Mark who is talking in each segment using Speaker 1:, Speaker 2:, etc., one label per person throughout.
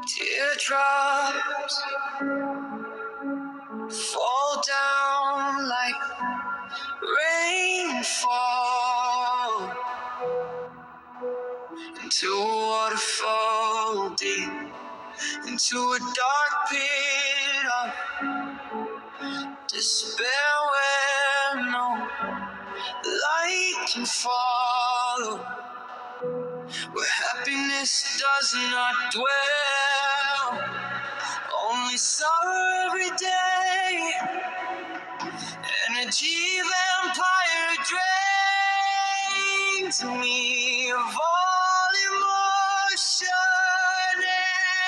Speaker 1: Teardrops fall down like rainfall into a waterfall deep into a dark pit of despair where no light can follow, where happiness does not dwell, only sorrow every day. Energy vampire drains me of all emotion.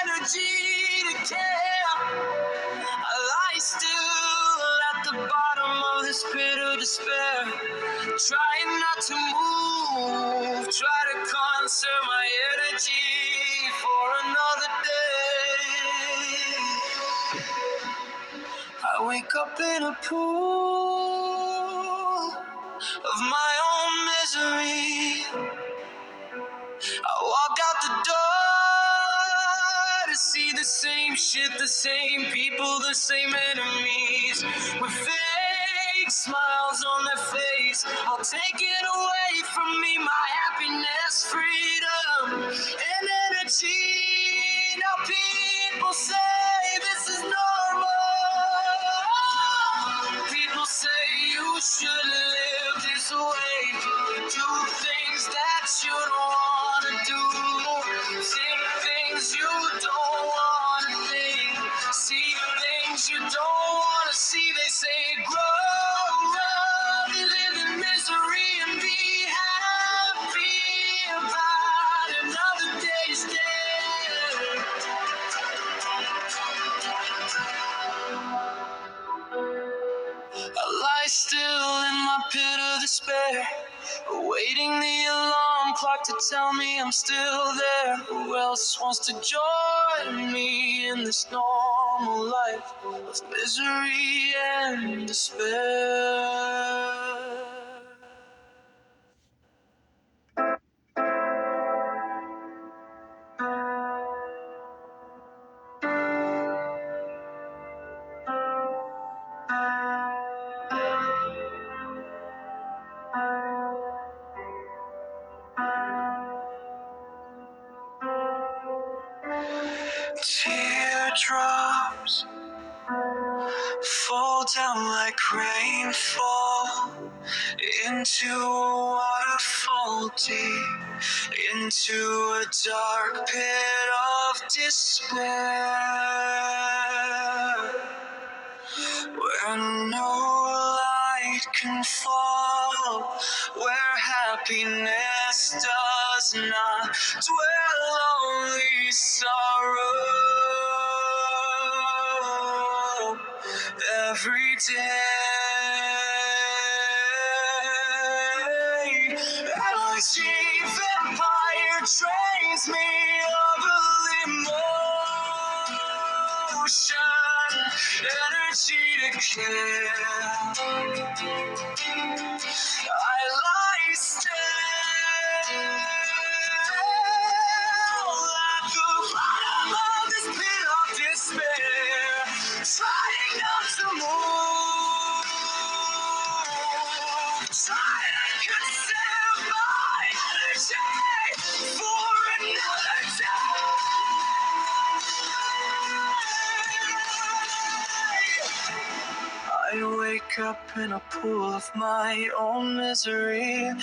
Speaker 1: Energy to care. I lie still at the bottom of this pit of despair, trying not to move, try to conserve my energy for another day. I wake up in a pool of my own misery. I walk out the door to see the same shit, the same people, the same enemies, with fake smiles on their face. I'll take it away from me, my happiness, freedom, and energy. Now people say this is normal. People say you should live this way, do things that you don't wanna do, think things you don't wanna think, see things you don't wanna see. They say grow up, live in misery and be happy about another day's day. I lie still in my pit of despair, awaiting the alarm clock to tell me I'm still there. Who else wants to join me in this normal life of misery and despair? Teardrops fall down like rainfall into a waterfall deep, into a dark pit of despair, where no light can fall, where happiness does not dwell, only sorrow every day. Energy vampire drains me of all emotion, energy to care. I lie still at the bottom of this pit of despair, trying not to move, trying to conserve my energy for another day. I wake up in a pool of my own misery. I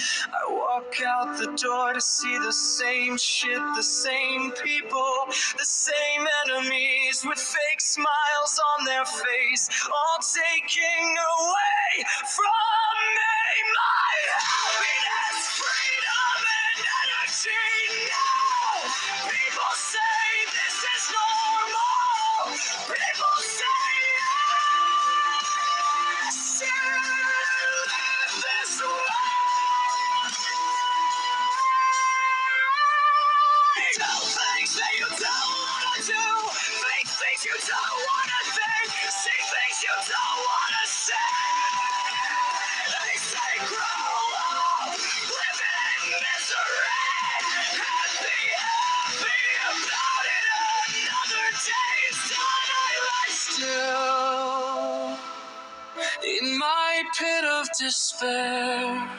Speaker 1: walk out the door to see the same shit, the same people, the same enemies, with fake smiles on their face, all taking away from me my happiness, freedom, and energy. Now people say this is normal. People say this way. Do things that you don't wanna do, think things you don't wanna think, see things you don't wanna see. They say grow up, live in misery, and be happy about it despair,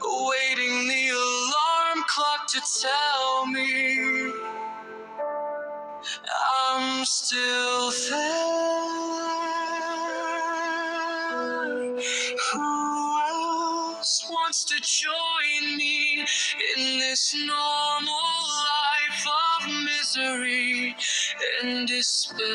Speaker 1: awaiting the alarm clock to tell me I'm still there. Who else wants to join me in this normal life of misery and despair?